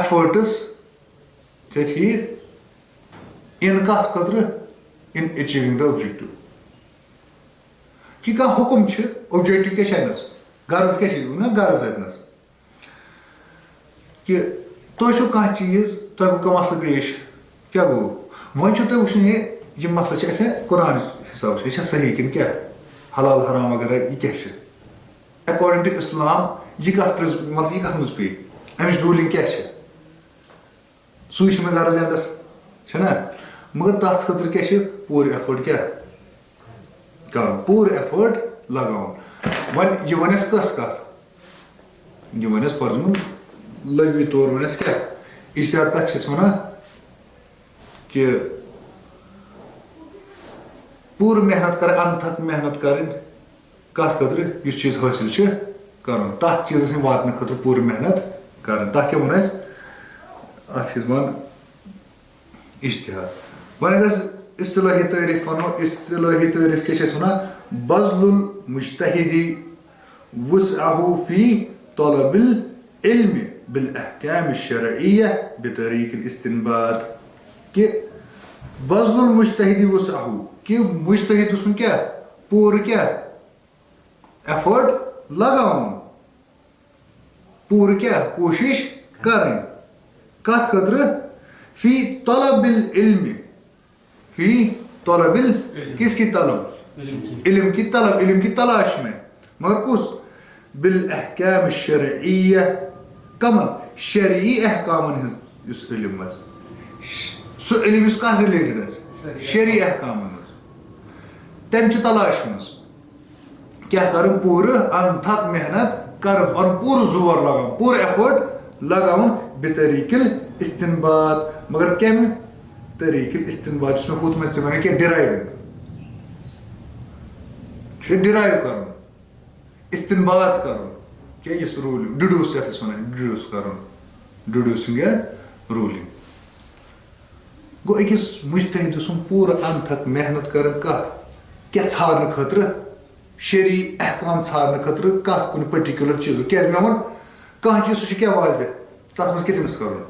efforts ٹھیک in کتھ خٲطرٕ in achieving the objective کہ کانٛہہ حُکُم چھُ objective کیٛاہ چھُ اَتنَس غرض کیٛاہ چھُ نا غرض اَتنَس کہ تۄہہِ چھُو کانٛہہ چیٖز تۄہہِ گوٚو کانٛہہ مسلہٕ پیش کیٛاہ گوٚو وۄنۍ چھُو تۄہہِ وٕچھُن یہِ مسلہٕ چھِ اَسہِ قرآن حِساب چھُ یہِ چھا صحیح کِنہٕ کیٛاہ حلال حرام وغیرہ یہِ کیٛاہ چھُ ایکاڈِنٛگ ٹُو اِسلام یہِ کَتھ مطلب یہِ کَتھ منٛز پیٚیہِ اَمِچ روٗلِنٛگ کیٛاہ چھِ سُے چھُ مےٚ غرض اینڈَس چھُنہ مگر تَتھ خٲطرٕ کیٛاہ چھِ پوٗرٕ ایفٲٹ کیٛاہ کَرُن پوٗرٕ ایفٲٹ لگاوُن وۄنۍ یہِ وَنہِ اَسہِ کۄس کَتھ یہِ وَنہِ اَسہِ فرض لغوی طور وَنہِ اَسہِ کیٛاہ اِجتِہاد کَتھ چھِ أسۍ وَنان کہ پوٗرٕ محنت کَرٕنۍ اَنتھک محنت کَرٕنۍ کَتھ خٲطرٕ یُس چیٖز حٲصِل چھُ کَرُن تَتھ چیٖزَس واتنہٕ خٲطرٕ پوٗرٕ محنت کَرٕنۍ تَتھ کیٛاہ ووٚن اَسہِ اَتھ چھِ أسۍ وَنان اِجتِہاد وۄنۍ اگر أسۍ اصطلٲحی تعریٖف وَنو اصطلٲحی تعریٖف کیٛاہ چھِ أسۍ وَنان بذل المجتہدی وسعہ فی طلب العلم بالاحکام الشرعیہ بطریق الاستنباط کہ بذل المجتہدی وسعہ کہ مجتہد سُنٛد کیٛاہ پوٗرٕ کیٛاہ ایفٲٹ لگاوُن پوٗرٕ کیٛاہ کوٗشِش کَرٕنۍ کَتھ خٲطرٕ فی طلب العلم فی طلب کِس کی طلب علم کی طلب علم کی تلاش میں مگر کُس بالاحکام الشرعیہ کمن شرعی احکامن ہٕنٛز یُس علم آسہِ سُہ علم یُس کَتھ رِلیٹِڈ آسہِ شرعی احکامن منٛز تَمہِ چہِ تلاش منٛز کیٛاہ کَرُن پوٗرٕ اَنتھک محنت کَرُن پَنُن پوٗرٕ زور لگاوُن پوٗرٕ ایفٲٹ لگاوُن بطریق الاستنباط مگر کَمہِ طریق الاستنباط یُس مےٚ ہُتھ منٛز ژٕ وَنکھ کیٛاہ ڈِرایوِنٛگ چھُ ڈِرایو کَرُن استنباط کَرُن کیٛاہ یُس روٗلِنٛگ ڈِڈیوٗس یَتھ أسۍ وَنان ڈِڈیوٗس کَرُن ڈِڈیوٗسِنٛگ یا روٗلِنٛگ گوٚو أکِس مُجتہِد سُنٛد پوٗرٕ اَنتھک محنت کَرٕنۍ کَتھ کیٛاہ ژھانٛڈنہٕ خٲطرٕ شرعی احکام ژھانٛڈنہٕ خٲطرٕ کَتھ کُنہِ پٔٹِکیوٗلَر چیٖزُک کیٛازِ مےٚ ووٚن کانٛہہ چیٖز سُہ چھُ کیٛاہ واضح تَتھ منٛز کیٛاہ تٔمِس کَرُن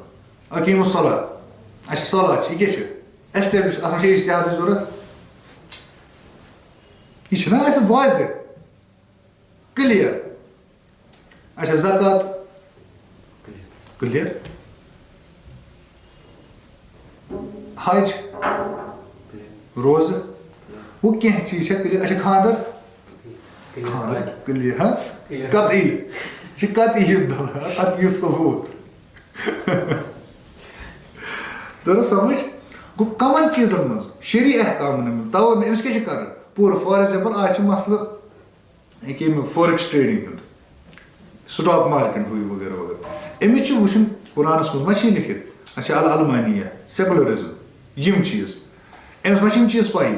اقیٖم الصلاۃ اَسہِ چھِ صلات چھِ یہِ کیٛاہ چھِ ایسٹیبلِش اَتھ منٛز چھِ اجتِہادٕچ ضوٚرَتھ یہِ چھُنہ اَسہِ واضح کٕلیر اچھا زکات کٕلیر حج روزٕ ہُہ کینٛہہ چیٖز چھا کٕلیر اچھا خانٛدر خانٛدر کٕلیر ہا قطعی چھِ قطعی قطعی ثبوٗت تٔرٕنۍ سمجھ گوٚو کَمن چیٖزن منٛز شرعی احکامن منٛز تَوے مےٚ أمِس کیٛاہ چھِ کَرُن پوٗرٕ فار ایٚگزامپٕل آز چھُ مسلہٕ ییٚکیٛاہ ییٚمیُک فوریکٕس ٹرٛیڈِنٛگ ہُنٛد سٹاک مارکیٹ ہُہ یہِ وغیرہ وغیرہ أمِس چھُ وٕچھُن قرآنَس منٛز ما چھِ یہِ لیکھِتھ اچھا العلمانیہ سیکولرزم یِم چیٖز أمِس ما چھِ یِم چیٖز پَیی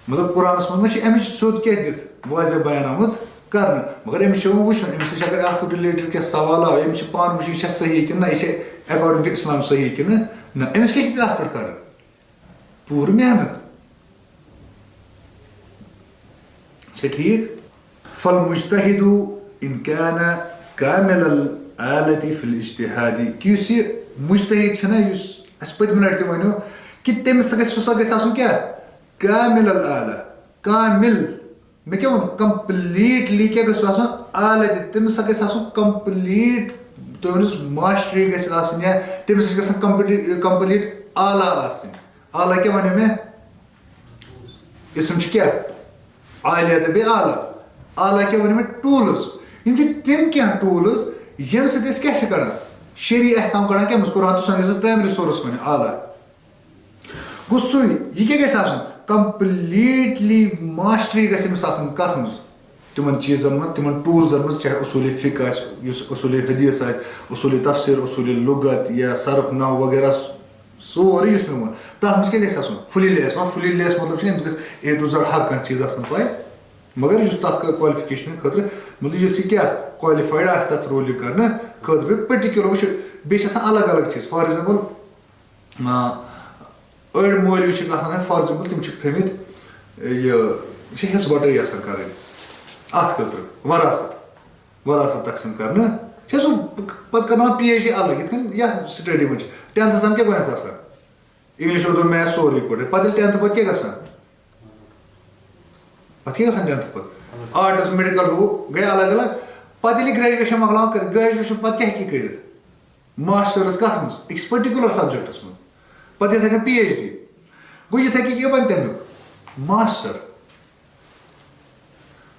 مطلب قرآنَس منٛز ما چھِ اَمِچ سیوٚد کیٛاہ دِتھ واضح بیان آمُت کرنہٕ مگر أمِس چھُ وۄنۍ وٕچھُن أمِس نِش اگر اَتھ رِلیٹِڈ کینٛہہ سوال آو أمِس چھِ پانہٕ وٕچھُن یہِ چھا صحیح کِنہٕ نہ یہِ چھِ ایکاڈِنٛگ ٹُو اِسلام صحیح کِنہٕ نہ أمِس کیٛاہ چھِ تَتھ پٮ۪ٹھ کَرٕنۍ پوٗرٕ محنت چھا ٹھیٖک فالمجتہد ان کان کامل الآلة فی الاجتہاد کہِ یُس یہِ مُجتہد چھُنہ یُس اَسہِ پٔتمہِ لَٹہِ تہِ وَنیو کہِ تٔمِس گژھِ سُہ گژھِ آسُن کیٛاہ کامل الآلة کامل مےٚ کیٛاہ ووٚن کَمپٕلیٖٹلی کیٛاہ گژھِ سُہ آسُن آلہ تٔمِس ہسا گژھِ آسُن کَمپٕلیٖٹ تُہٕنٛز ماسٹری گژھِ آسٕنۍ یا تٔمِس نِش گژھن کَمپٕلیٖٹ آلہ آسٕنۍ آلہ کیٛاہ وَنیو مےٚ اِسم چھُ کیٛاہ عالیہ تہٕ بیٚیہِ آلہ آلہ کیٛاہ وَنیو مےٚ ٹوٗلٕز یِم چھِ تِم کینٛہہ ٹوٗلٕز ییٚمہِ سۭتۍ أسۍ کیٛاہ چھِ کَڑان شرعی احکام کَڑان کَمہِ منٛز قرآن تہٕ سُنت پرٛایمری سورس وَنہِ آلہ گوٚو سُے یہِ کیٛاہ گژھِ آسُن کَمپٕلیٖٹلی ماسٹری گژھِ أمِس آسٕنۍ کَتھ منٛز تِمن چیٖزن منٛز تِمن ٹوٗلزن منٛز چاہے اصوٗلِ فِقہ آسہِ یُس اصوٗلِ حدیٖث آسہِ اصوٗلِ تفسیٖر اصوٗلِ لُغت یا صرف نحو وغیرہ سورُے یُس مےٚ ووٚن تَتھ منٛز کیٛاہ گژھِ آسُن فُلی لیس وۄنۍ فُلی لیس مطلب چھُ أمِس گژھِ اے ٹُو زَڈ ہر کانٛہہ چیٖز آسُن پاے مگر یُس تَتھ کالفِکیشن خٲطرٕ مطلب یُس یہِ کیٛاہ کالِفایڈ آسہِ تَتھ رولہِ کرنہٕ خٲطرٕ بیٚیہِ پٔٹِکیوٗلر وٕچھ بیٚیہِ چھِ آسان الگ الگ چیٖز فار ایٚگزامپٕل أڑۍ مولوی چھِکھ آسان فار ایٚگزامپٕل تِم چھِکھ تھٲیمٕتۍ یہِ چھِ حِصہٕ بَٹٲے آسان کَرٕنۍ اَتھ خٲطرٕ وراثت تقسیٖم کرنہٕ سُہ پَتہٕ کَرناوان پی ایچ ڈی الگ یِتھ کٔنۍ یَتھ سٹیڈی منٛز چھِ 10تھَس تام کیٛاہ گۄڈنٮ۪تھ آسان اِنٛگلِش اُردو میتھ سورُے پٲٹھۍ پَتہٕ ییٚلہِ 10تھٕ پَتہٕ کیٛاہ گژھان پَتہٕ کیٛاہ گژھان 10تھٕ پَتہٕ آرٹٕس میڈِکل ہُہ گٔے الگ الگ پَتہٕ ییٚلہِ گرٛیجویشَن مۄکلاوان کٔرِتھ گرٛیجویشَن پَتہٕ کیٛاہ ہیٚکہِ کٔرِتھ ماسٹٲرٕس کَتھ منٛز أکِس پٔٹِکیوٗلَر سَبجَکٹَس منٛز پَتہٕ یِتھَے کٔنۍ پی ایچ ڈی گوٚو یِتھَے کٔنۍ کیٛاہ بَنہِ تَمیُک ماسٹَر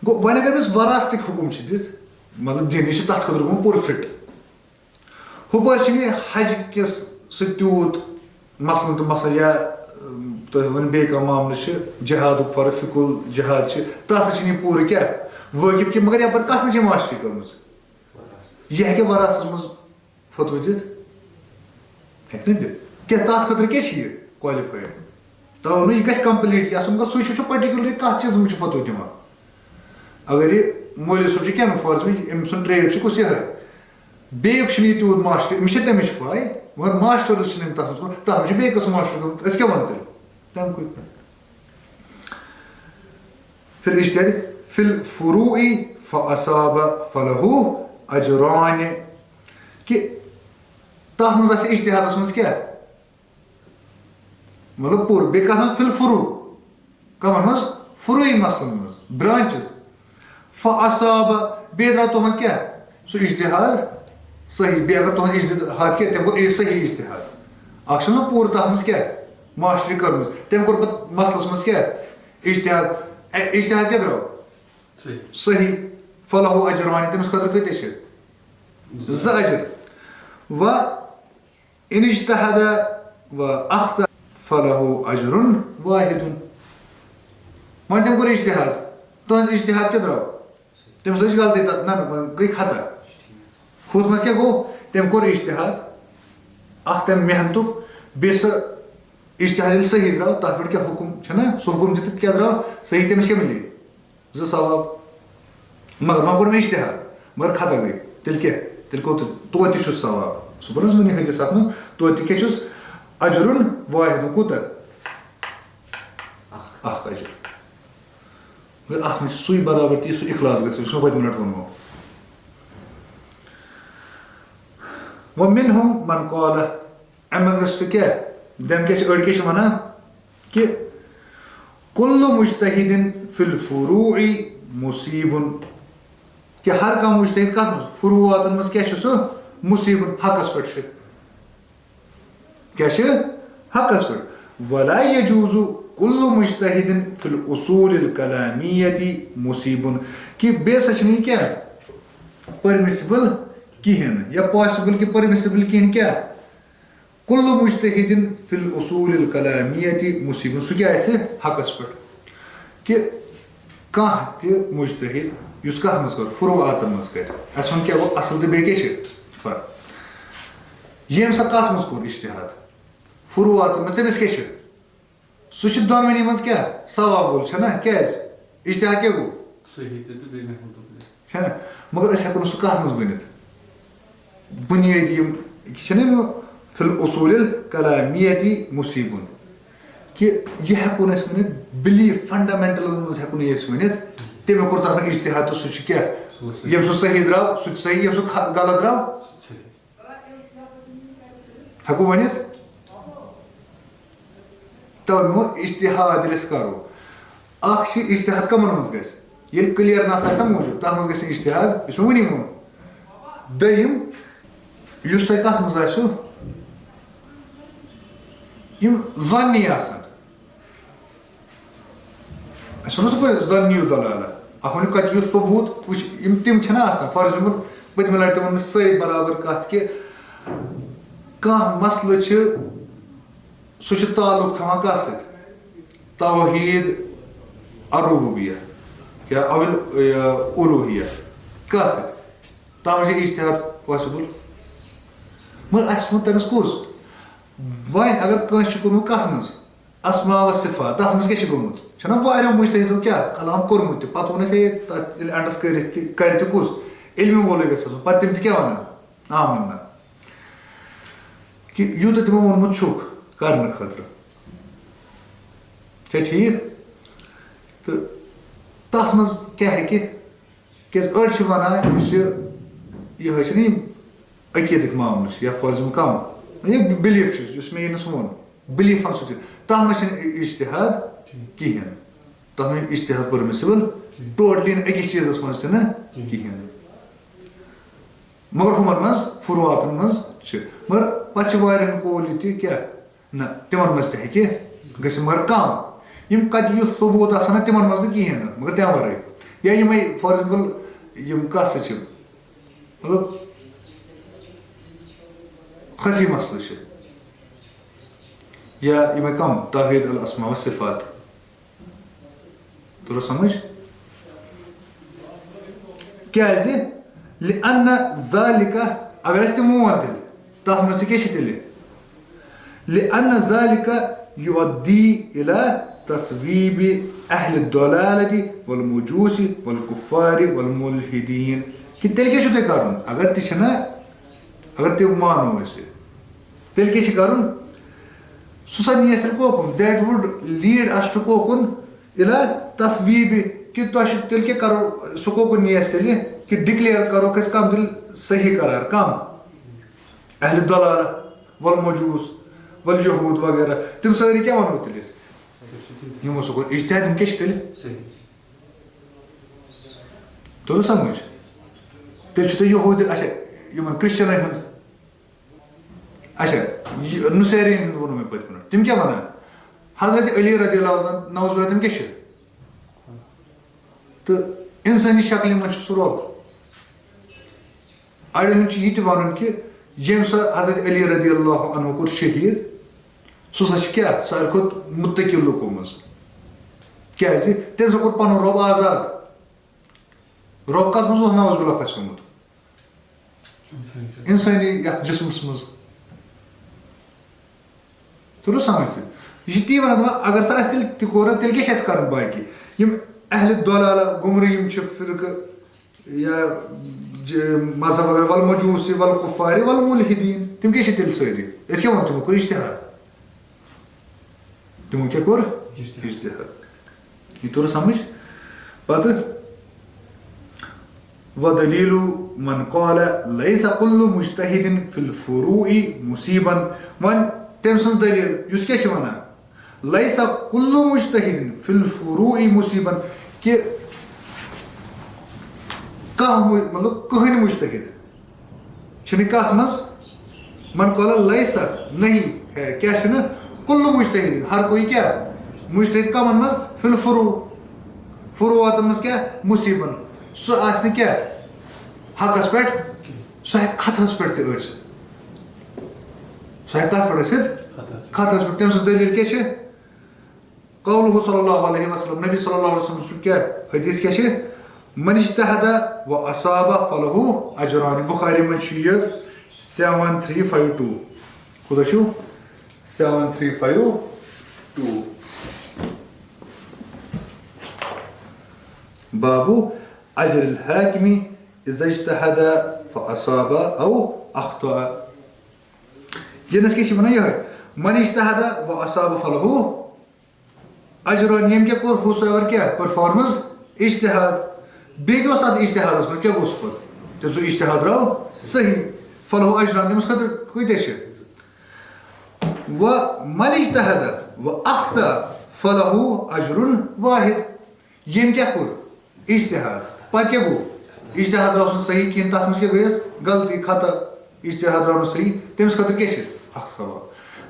گوٚو وۄنۍ اگر أمِس وراثتٕکۍ حُکُم چھِ دِتھ مطلب دِنۍ یہِ چھِ تَتھ خٲطرٕ گوٚمُت پوٗرٕ فِٹ ہُپٲرۍ چھِنہٕ یہِ حج کِس سۭتۍ تیوٗت مَسلہٕ تہٕ مَسلہٕ یا تُہۍ ؤنِو بیٚیہِ کانٛہہ معاملہٕ چھِ جِہادُک فرق فِکُل جِہاد چھِ تَتھ سۭتۍ چھِنہٕ یہِ پوٗرٕ کیٛاہ وٲقِف کینٛہہ مگر یَپٲرۍ کَتھ منٛز چھِ ماسٹری کٔرمٕژ یہِ ہیٚکہِ وراثتَس منٛز فتوٕ دِتھ ہیٚکہِ نہٕ دِتھ کیٛازِ تَتھ خٲطرٕ کیٛاہ چھِ یہِ کالِفایڈ تَوَے ووٚنمےٚ یہِ گژھِ کَمپٕلیٖٹلی آسُن مگر سُے چھُ پٔٹِکیوٗلَرلی کَتھ چیٖزَس منٛز چھُ فتوٕ دِوان اگر یہِ مولوی صٲب چھُ کیٚنٛہہ فار ایگزامپل أمۍ سُنٛد ٹرٛیڈ چھُ کُس یِہوٚے بیٚیُک چھُنہٕ یہِ تیوٗت ماسٹری أمِس چھِ تَمِچ پاے مگر ماسٹٲرٕس چھِنہٕ أمۍ تَتھ منٛز کوٚرمُت تَتھ منٛز چھُ بیٚیہِ قٕسٕم ماسٹر گوٚمُت أسۍ کیٛاہ وَنو تیٚلہِ تَمہِ کُے فِی الاجتہاد فِی الفروع فاصاب فلہ اجران کہِ تَتھ منٛز آسہِ اجتِہادَس منٛز کیٛاہ مطلب پوٗرٕ بیٚیہِ کَتھ منٛز فِی الفروع کَمَن منٛز فروعی مَسلَن منٛز برٛانچِز فاصاب بیٚیہِ درٛاو تُہُنٛد کیٛاہ سُہ اجتِہاد صحیح بیٚیہِ اگر تُہُنٛد اجتِہاد کیٛاہ تٔمۍ کوٚر صحیح اجتِہاد اَکھ چھُنہ پوٗرٕ تَتھ منٛز کیٛاہ ماسٹری کٔرمٕژ تٔمۍ کوٚر پَتہٕ مَسلَس منٛز کیٛاہ اجتِہاد اجتِہاد کیٛاہ درٛاو صحیح فلہ اجران تٔمِس خٲطرٕ کۭتیاہ چھِ 2 اجر و اِن اجتہد و اخطأ فلہ اجر واحد وۄنۍ تٔمۍ کوٚر اجتِہاد تُہُنٛد اجتِہاد کیٛاہ درٛاو تٔمِس لٔج غلطی تَتھ نہ گٔے خطا ہُتھ منٛز کیٛاہ گوٚو تٔمۍ کوٚر اجتِہاد اَکھ تَمہِ محنتُک بیٚیہِ سُہ اجتِہاد ییٚلہِ صحیح درٛاو تَتھ پٮ۪ٹھ کیٛاہ حُکُم چھُنہ سُہ حُکُم دِتھ کیٛاہ درٛاو صحیح تٔمِس کیٛاہ مِلے 2 ثواب مگر وۄنۍ کوٚر مےٚ اجتِہاد مگر خطا گٔے تیٚلہِ کیٛاہ تیٚلہِ گوٚو توتہِ تہِ چھُس ثواب سُہ بوٚر حظ وٕنی حدیث اَتھ منٛز توتہِ تہِ کیٛاہ چھُس اجرُن واحد کوٗتاہ 1 اجر مگر اَتھ منٛز چھُ سُے برابردی سُہ اخلاص گژھِ یُس مےٚ پٔتمہِ لَٹہِ ووٚنمو وۄنۍ مِنہُم من قال اَمہِ منٛز چھُ کیٛاہ دَمہِ کیٛاہ چھِ أڑۍ کیٛاہ چھِ وَنان کہِ کُلُّ مُجتہِدٍ فِی الفروع مُصیٖبٌ کہِ ہر کانٛہہ مُجتہِد کَتھ منٛز فروعاتَن منٛز کیٛاہ چھُ سُہ مُصیٖبٌ حقَس پٮ۪ٹھ چھُ کیٛاہ چھِ حقَس پٮ۪ٹھ ولا یجوٗزُ کُلُّ مُجتہِدٍ فِی الاصوٗلِ الکلامیۃ مُصیٖبٌ کہِ بیٚیہِ ہسا چھِنہٕ یہِ کیٛاہ پٔرمِسِبٕل کِہیٖنۍ یا پاسِبٕل کہِ پٔرمِسِبٕل کِہیٖنۍ کیٛاہ کُلُّ مُجتہِدٍ فِی الاصوٗلِ الکلامیۃ مُصیٖبٌ سُہ کیٛاہ آسہِ حقَس پٮ۪ٹھ کہِ کانٛہہ تہِ مُجتہِد یُس کَتھ منٛز کَرِ فروعاتَن منٛز کَرِ اَسہِ ووٚن کیٛاہ گوٚو اَصٕل تہٕ بیٚیہِ کیٛاہ چھِ فرق ییٚمۍ سا کَتھ منٛز کوٚر اجتِہاد فروعاتَن منٛز تٔمِس کیٛاہ چھِ سُہ چھُ دۄنوٕنی منٛز کیٛاہ ثواب وول چھُنہ کیٛازِ اجتِہاد کیٛاہ گوٚو چھَنہ مگر أسۍ ہٮ۪کو نہٕ سُہ کَتھ منٛز ؤنِتھ بُنیٲدی یِم چھِنہ یِم فِی الاصوٗلِ الکلامیۃ مُصیٖبٌ کہِ یہِ ہٮ۪کو نہٕ أسۍ ؤنِتھ بِلیٖف فنڈامٮ۪نٹَلَن منٛز ہٮ۪کو نہٕ یہِ أسۍ ؤنِتھ تٔمۍ کوٚر تَتھ منٛز اجتِہاد تہٕ سُہ چھُ کیٛاہ ییٚمہِ سُہ صحیح درٛاو سُہ تہِ صحیح ییٚمہِ سُہ غلط درٛاو ہٮ۪کو ؤنِتھ تَوَے ووٚنمو اجتِہاد ییٚلہِ أسۍ کَرو اَکھ چھِ اجتِہاد کَمَن منٛز گژھِ ییٚلہِ کٕلیرنٮ۪س آسہِ نہ موٗجوٗد تَتھ منٛز گژھِ اجتِہاد یُس مےٚ وٕنی ووٚن دوٚیِم یُس تۄہہِ کَتھ منٛز آسیو یِم ظۄنی آسان اَسہِ ووٚنُہ صُبحٲے ظۄنی دلالا اَکھ وَنیو کَتہِ یُس ثبوٗت وٕچھ یِم تِم چھِنہ آسان فار ایگزامپٕل پٔتمہِ لَٹہِ تہِ ووٚن مےٚ سٲری برابر کَتھ کہِ کانٛہہ مَسلہٕ چھِ سُہ چھُ تعلُق تھاوان کَتھ سۭتۍ توحیٖد الربوبیہ یا اولوٗہیہ کَتھ سۭتۍ تَتھ منٛز چھِ اجتِہاد پاسِبٕل مگر اَسہِ ووٚن تٔمِس کُس وۄنۍ اگر کٲنٛسہِ چھُ کوٚرمُت کَتھ منٛز اسما و صِفات تَتھ منٛز کیٛاہ چھُ گوٚمُت چھُنہ واریاہو مُجتہِدو کیٛاہ کلام کوٚرمُت تہِ پَتہٕ ووٚن اَسہِ ہے تَتھ ییٚلہِ اَنڈَس کٔرِتھ تہِ کَرِ تہِ کُس علمہِ وولٕے گژھِ آسُن پَتہٕ تِم تہِ کیٛاہ وَنان آمنا کہِ یوٗتاہ تِمو ووٚنمُت چھُکھ کَرنہٕ خٲطرٕ چھا ٹھیٖک تہٕ تَتھ منٛز کیٛاہ ہیٚکہِ کیٛازِ أڑۍ چھِ وَنان یُس یہِ یہ چھُنہٕ یِم عقیٖدٕکۍ معاملہٕ چھِ یا فار ایگزامپل کانٛہہ یہِ بِلیٖف چھُ یُس مےٚ ییٚمِس ووٚن بِلیٖفَن سۭتۍ تَتھ منٛز چھِنہٕ اِجتِہاد کِہیٖنۍ تَتھ منٛز چھُ اِجتِہاد پٔرمِسِبٕل ٹوٹلی نہٕ أکِس چیٖزَس منٛز تہِ نہٕ کِہیٖنۍ نہٕ مگر ہُمَن منٛز فُروعاتَن منٛز چھِ مگر پَتہٕ چھِ واریاہَن قول یہِ تہِ کیٛاہ نہ تِمَن منٛز تہِ ہیٚکہِ گٔژھِتھ مگر کَم یِم کَتہِ یُس ثبوٗت آسان نہ تِمَن منٛز نہٕ کِہیٖنۍ نہٕ مگر تَمہِ وَرٲے یا یِمَے فار ایگزامپٕل یِم کَتھ سۭتۍ چھِ مطلب خفی مسلہٕ چھِ یا یِمَے کَم توحیٖد الاسما و صفات توٚر سمجھ کیٛازِ لِأَنَّ ذَلِكَ اگر أسۍ تِم ووٚن تیٚلہِ تَتھ منٛز تہِ کیٛاہ چھِ تیٚلہِ لِأَنَّ ذَلِكَ يُؤَدِّي إِلَى تَصْوِيبِ أَهْلِ الضَّلَالَةِ وَالْمُجُوسِ وَالْكُفَّارِ وَالْمُلْحِدِينَ کہِ تیٚلہِ کیٛاہ چھُو تۄہہِ کَرُن اگر تہِ چھِنہ اگر تہِ مانو أسۍ تیٚلہِ کیٛاہ چھِ کَرُن سُہ سا نِیَس تیٚلہِ کوکُن that would lead us to کوکُن إِلَى تَصْوِیبِ کہِ تۄہہِ چھُ تیٚلہِ کیٛاہ کَرو سُہ کوکُن نی اَسہِ تیٚلہِ کہ ڈِکلیئر کَروکھ أسۍ کَم تیٚلہِ صحیح قرار کَم اہلِ ضلالہ والمجوٗس والیہوٗد وغیرہ تِم سٲری کیٛاہ وَنو تیٚلہِ أسۍ یِمو سُہ کوٚر اجتِہاد یِم کیٛاہ چھِ تیٚلہِ توٚر سمجھ تیٚلہِ چھُو تۄہہِ یہوٗد اچھا یِمن کرٛسچنَن ہُنٛد اچھا نُسیریٖن ہُنٛد ووٚنوُ مےٚ پٔتمہِ لَٹہِ تِم کیٛاہ وَنان حضرت علی رضی اللہ عنہ نعوذ باللہ تِم کیٛاہ چھِ تہٕ اِنسٲنی شکلہِ منٛز چھُ سُہ رۄب اَڑٮ۪ن ہُنٛد چھُ یہِ تہِ وَنُن کہِ ییٚمۍ سۄ حضرت علی رضی اللہ عنہ کوٚر شہیٖد سُہ ہسا چھُ کیٛاہ ساروی کھۄتہٕ مُتقی لُکو منٛز کیٛازِ تٔمۍ ہسا کوٚر پَنُن رۄب آزاد رۄب کَتھ منٛز اوس نعوذ باللہ پھسیومُت اِنسٲنی یَتھ جِسمَس منٛز توٚرُو سمجھ تہِ یہِ چھِ تی وَنان دَپان اگر سا اَسہِ تیٚلہِ تہِ کوٚر تیٚلہِ کیٛاہ چھِ اَسہِ کَرُن باقٕے یِم اہلِ ضلالہ گُمرٕ یِم چھِ فِرقہٕ یا مذہب وغیرہ والمجوٗس والکُفارِ والمُلحِدیٖن تِم کیٛاہ چھِ تیٚلہِ سٲری أسۍ کیٛاہ وَنو تِمو کوٚر اجتِہاد تِمو کیٛاہ کوٚر اجتِہاد یہِ توٚر سمجھ پَتہٕ وَدٔلیٖلُ مَن قالَ لَیسَ کُلُّ مُجتَہِدٍ فِی الفُروٗعِ مُصیٖبًا وۄنۍ تٔمۍ سٕنٛز دٔلیٖل یُس کیٛاہ چھِ وَنان لَیسَ کُلُّ مُجتَہِدٍ فِی الفُروٗعِ مُصیٖبًا کہِ کانٛہہ مطلب کٕہٕنۍ مُجتَہِد چھِنہٕ کَتھ منٛز من قال لَیسَ نہیں ہے کیٛاہ چھِنہٕ کُلُّ مُجتَہِدٍ ہر کوئی کیٛاہ مُجتَہِد کَمَن منٛز فِی الفُروٗع فُروعاتَن منٛز کیٛاہ مُصیٖبَن سُہ آسہِ نہٕ کیٛاہ حقَس پٮ۪ٹھ سُہ ہیٚکہِ خطہَس پٮ۪ٹھ تہِ ٲسِتھ سُہ ہیٚکہِ کَتھ پٮ۪ٹھ ٲسِتھ خطہَس پٮ۪ٹھ تٔمۍ سٕنٛز دٔلیٖل کیٛاہ چھِ قولُہ صلی اللہ علیہ وسلم نبی صلی اللہ علیہ وسلم سُنٛد کیٛاہ حدیٖث کیٛاہ چھِ من اجتہد و اصاب فلہ اجران بخاری منٛز چھُ یہِ 7352 کوٗتاہ چھُو 7352 بابو اجر الحاکم اذا اجتہد فاصاب او اخطأ یَنس کیٛاہ چھِ وَنان یِہوٚے من اجتہد و اصاب فلہ اجران ییٚمۍ کیٛاہ کوٚر ہوٗ سو ایور کیٛاہ پٔرفارمنس اجتہاد بیٚیہِ کیٛاہ اوس تَتھ اجتہادَس منٛز کیٛاہ گوٚو سُہ پَتہٕ تٔمۍ سُنٛد اجتہاد درٛاو صحیح فلہ اجران تٔمِس خٲطرٕ کۭتیاہ چھِ و من اجتہد و اخطأ فلہ اجرٌ واحد ییٚمۍ کیٛاہ کوٚر اجتہاد پَتہٕ کیٛاہ گوٚو اجتہاد درٛاو نہٕ صحیح کِہیٖنۍ تَتھ منٛز کیٛاہ گٔیَس غلطی خطا اجتہاد درٛاو نہٕ صحیح تٔمِس خٲطرٕ کیٛاہ چھِ اکھ ثواب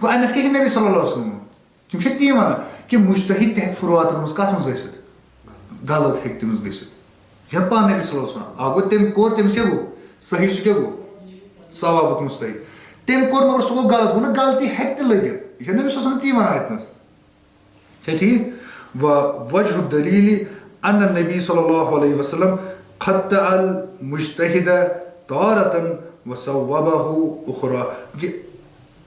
گوٚو اَمِس کیٛاہ چھِ نبی صلی اللہ علیہ وسلم تِم چھِ تی وَنان کہِ مُجتہد تہِ ہیٚکہِ فُروعاتَن منٛز کَتھ منٛز ٲسِتھ غلط ہیٚکہِ تٔمِس گٔژھِتھ یہِ چھَنہٕ پانہٕ نبی صلی اللہ علیہ وسلم اکھ گوٚو تٔمۍ کوٚر تٔمِس کیٛاہ گوٚو صحیح سُہ کیٛاہ گوٚو ثوابُک مُستحق تٔمۍ کوٚر مگر سُہ گوٚو غلط گوٚو نہ غلطی ہیٚکہِ تہِ لٔگِتھ یہِ چھےٚ نبی صلی اللہ علیہ وسلم تی وَنان اَتہِ نَس چھا ٹھیٖک وجہ الدلیٖل ان النبی صلی اللہ علیہ وسلم خطأ المجتہد تارة وصوبہ اخرى کہِ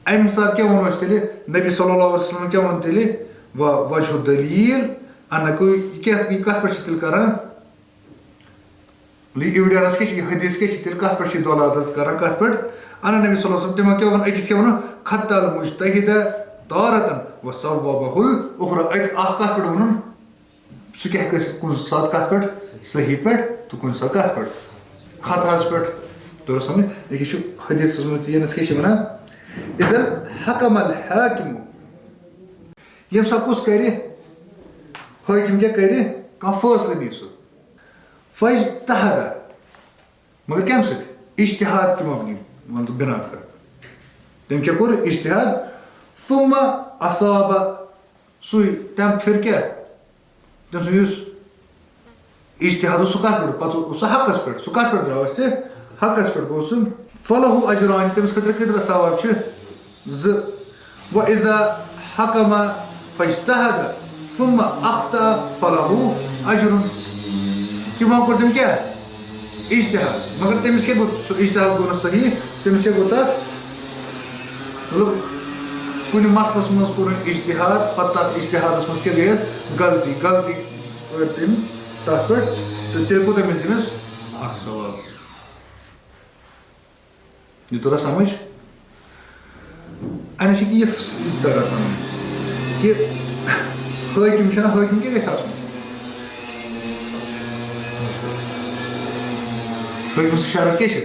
اَمہِ حساب کیٛاہ وَنو أسۍ تیٚلہِ نبی صلی اللہ علیہ وسلم کیٛاہ ووٚن تیٚلہِ وجہ الدلیٖل یہِ کَتھ پٮ۪ٹھ چھِ تیٚلہِ کران ایویڈنس کیٛاہ چھِ یہِ حدیٖث کیٛاہ چھِ تیٚلہِ کَتھ پٮ۪ٹھ چھِ دلالت کران کَتھ پٮ۪ٹھ ان نبی صلی اللہ علیہ وسلم تِمو کیٛاہ ووٚن أکِس کیٛاہ ووٚنُکھ خطأ المجتہد تارة وصوبہ اخرى اکھ کَتھ پٮ۪ٹھ ووٚنُن سُہ کیٛاہ ہیٚکہِ ٲسِتھ کُنہِ ساتہٕ کَتھ پٮ۪ٹھ صحیح پٮ۪ٹھ تہٕ کُنہِ ساتہٕ کَتھ پٮ۪ٹھ خطہَس پٮ۪ٹھ تور سمجھ یہ چھُ حدیثس منٛز تہِ یِنس کیٛاہ چھِ وَنان اِذا حکم الحاکِمُ ییٚمہِ ساتہٕ کُس کرِ حٲکِم کیٛاہ کرِ کانٛہہ فٲصلہٕ نی سُہ فاجتہد مگر کَمہِ سۭتۍ اجتہاد کہِ مبنی مطلب بنا کر تٔمۍ کیٛاہ کوٚر اجتہاد ثم اصاب سُے تَمہِ پھِرِ کیٛاہ تٔمۍ سُنٛد یُس اجتہاد اوس سُہ کتھ پٮ۪ٹھ پتہٕ اوس سُہ حقس پٮ۪ٹھ سُہ کتھ پٮ۪ٹھ درٛاو اَسہِ حقس پٮ۪ٹھ گوٚو سُہ فلہُ اجران تٔمِس خٲطرٕ کۭتیاہ ثواب چھِ 2 وَإِذا حَكَمَ فاجتهد ثم اخطأ فلہُ اجر تِمو کوٚر تٔمۍ کیٛاہ اجتہاد مگر تٔمِس کیٛاہ گوٚو سُہ اجتہاد گوٚو نہٕ صحیح تٔمِس کیٛاہ گوٚو تتھ مطلب کُنہِ مسلس منٛز کوٚرُن اجتہاد پتہٕ تتھ اجتہادس منٛز کیٛاہ گٔیس غلطی کٔر تٔمۍ تتھ پٮ۪ٹھ تہٕ تیٚلہِ کوٗتاہ مِلہِ تٔمِس اکھ ثواب یہ توٚرا سمجھ اَمِچ چھِ یہِ تگان سمجھ کہِ حٲکِم چھُنہ حٲکِم کیٛاہ گژھِ آسُن حٲکِم سٕنٛز شرط کیٛاہ چھِ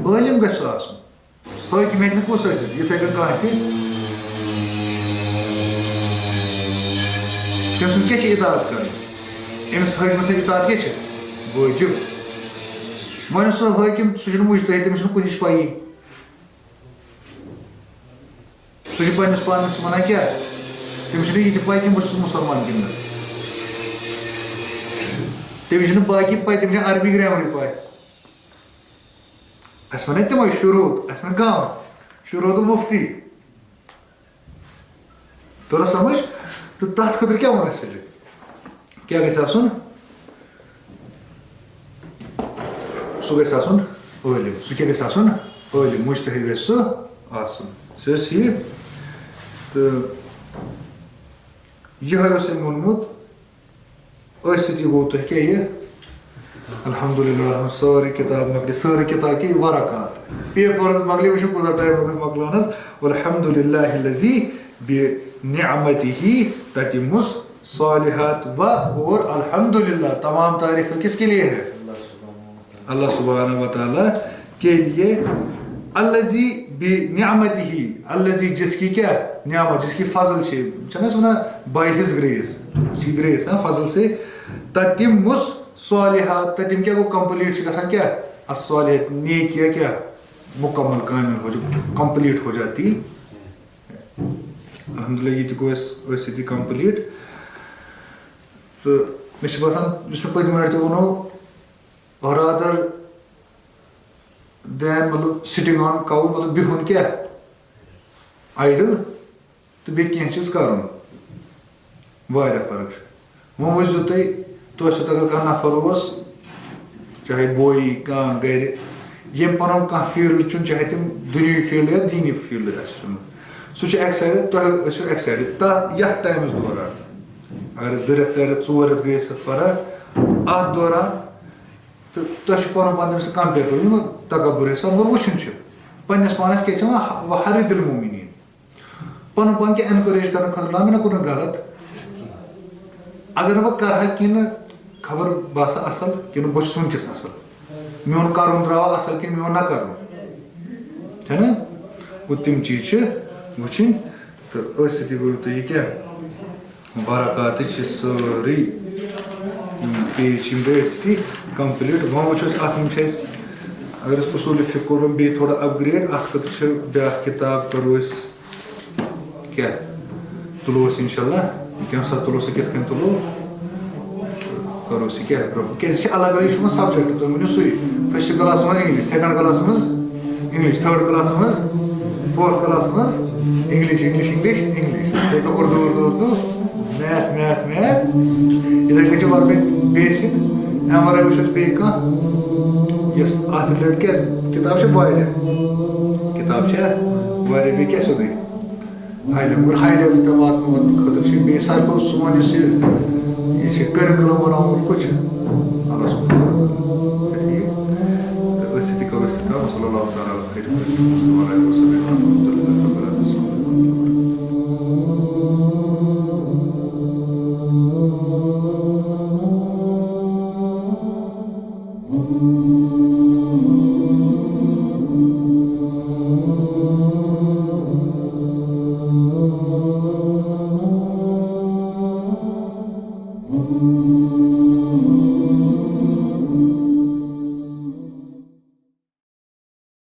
عٲلِم گژھِ سُہ آسُن حٲکِم ہیٚکہِ نہٕ کُس ٲسِتھ یِتھَے کٔنۍ کانٛہہ تہِ تٔمۍ سُنٛد کیٛاہ چھِ اطاعت کَرٕنۍ أمِس حٲکِمَس سۭتۍ اطاعت کیٛاہ چھِ وٲجِب وۄنۍ سُہ حٲکِم سُہ چھُنہٕ مُجتہِد تٔمِس چھُنہٕ کُنِچ پَیی سُہ چھُ پنٛنِس پانَس وَنان کیٛاہ تٔمِس چھُنہٕ یہِ تہِ پَے کہِ بہٕ چھُس مُسلمان کِنہٕ نہٕ تٔمِس چھُنہٕ باقٕے پَے تٔمِس چھَنہٕ عربی گرٛیمرٕے پَے اَسہِ وَنے تِمَے شروٗط اَسہِ وَنہِ کَم شروٗط المُفتی توٚرا سمجھ تہٕ تَتھ خٲطرٕ کیٛاہ ووٚن اَسہِ کیٛاہ گژھِ آسُن سُہ گژھِ آسُن عٲلِم سُہ کیٛاہ گژھِ آسُن عٲلِم مُجتہِد گژھِ سُہ آسُن سُہ ٲسۍ ٹھیٖک تہٕ یِہوٚے اوس أمۍ ووٚنمُت أتھۍ سۭتی گوٚو تۄہہِ کیٛاہ یہِ الحمدُاللہ سٲرٕے کِتاب مۄکلے سٲرٕے کِتاب کیٛاہ ورقات پیپر حظ مۄکلے وٕچھِو کوٗتاہ ٹایم لوٚگ مۄکلاونَس والحمدُاللہ الذی بنعمتہ تتم الصالحات و اور الحمدللہ تمام تعریف کس کے لیے ہے اللہ سبحانہ و تعالیٰ کے لیے الذی بنعمتہ الذی جس کی کیا نعمت جس کی فضل چھِ چھَنہٕ أسۍ وَنان باے ہِز گریس اس کی گریس فضل سے تتم الصالحات تتم کیا گوٚو کمپلیٹ چھِ گژھان کیا الصالحات نیکیاں کیا مکمل کامل ہو کمپلیٹ ہو جاتی الحمدللہ یہ تہِ گوٚو اَسہِ أتھۍ سۭتی کمپلیٹ تہٕ مےٚ چھُ باسان یُس مےٚ پٔتمہِ لٹہِ تہِ ووٚنو رادر دین مطلب سِٹِنٛگ آن کاوُچ مطلب بِہُن کیٛاہ آیڈل تہٕ بیٚیہِ کینٛہہ چیٖز کَرُن واریاہ فرق چھِ وۄنۍ وٕچھزیو تۄہہِ سۭتۍ اگر کانٛہہ نفر اوس چاہے بویی کانٛہہ گرِ ییٚمۍ پَنُن کانٛہہ فیٖلڈ چھُنہٕ چاہے تِم دُنیوی فیٖلڈ یا دیٖنی فیٖلڈ آسہِ چُنمُت سُہ چھُ اَکہِ سایڈٕ تۄہہِ ٲسِو اَکہِ سایڈٕ یَتھ ٹایمَس دوران اگر 2 رٮ۪تھ 3 رٮ۪تھ 4 رٮ۪تھ گٔے اَتھ فرق اَتھ دوران تہٕ تۄہہِ چھُ پَنُن پان تٔمِس سۭتۍ کَمپِیَر کَرُن یِم تکبُر حِساب مگر وٕچھُن چھُ پنٛنِس پانَس کیٛاہ چھِ وَنان وحرِد المومنیٖن پَنُن پان کیٛاہ اٮ۪نکوریج کَرنہٕ خٲطرٕ نا مےٚ نا کوٚر نہٕ غلط اگر نہٕ بہٕ کَرٕ ہا کِنہٕ خبر بہٕ آسہٕ اَصٕل کِنہٕ بہٕ چھُس وٕنۍکٮ۪س اَصٕل میون کَرُن درٛاوا اَصٕل کِنہٕ میون نہ کَرُن چھَنہ گوٚو تِم چیٖز چھِ وٕچھِنۍ تہٕ أتھۍ سۭتی گوٚو تۄہہِ یہِ کیٛاہ برکاتٕچ چھِ سٲرٕے پیج چھِ یِم گٔے أتھۍ سۭتی کَمپٕلیٖٹ وۄنۍ وٕچھو أسۍ اَتھ منٛز چھِ اَسہِ اگر أسۍ اصوٗلِ فِقہ کوٚرُن بیٚیہِ تھوڑا اَپگرٛیڈ اَتھ خٲطرٕ چھِ بیٛاکھ کِتاب کَرو أسۍ کیٛاہ تُلو أسۍ اِنشاء اللہ کَمہِ ساتہٕ تُلو سُہ کِتھ کٔنۍ تُلو کَرو أسۍ یہِ کیٛاہ برونٛہہ کیٛازِ یہِ چھِ الگ الگ یہِ چھُ یِوان سبجَکٹ تُہۍ ؤنِو سُے فٔسٹ کلاسَس منٛز اِنٛگلِش سٮ۪کَنٛڈ کلاسَس منٛز اِنٛگلِش تھٲڈ کلاسَس منٛز فورتھ کلاسَس منٛز اِنٛگلِش اِنٛگلِش اِنٛگلِش اِنٛگلِش یِتھَے کٔنۍ اُردو میتھ میتھ میتھ یِتھَے کٔنۍ چھِ وَرٲے بیسِک اَمہِ وَرٲے وٕچھو أسۍ بیٚیہِ کانٛہہ یۄس اَتھ رِلیٹِڈ کیٛاہ کِتاب چھِ واریاہ کِتاب چھےٚ واریاہ بیٚیہِ کیٛاہ سیوٚدُے ہاے لیوٚل ہاے لیوٚل تام واتناوَن خٲطرٕ چھِ بیٚیہِ ساروی کھۄتہٕ سون یُس یہِ چھِ کٔرِکوٗلَم بَناوُن یہِ کوٚت چھِ اللہ صٲب ٹھیٖک تہٕ أتھۍ سۭتی کَرو اختتام صلی اللہ تعالیٰ علیہ وسلم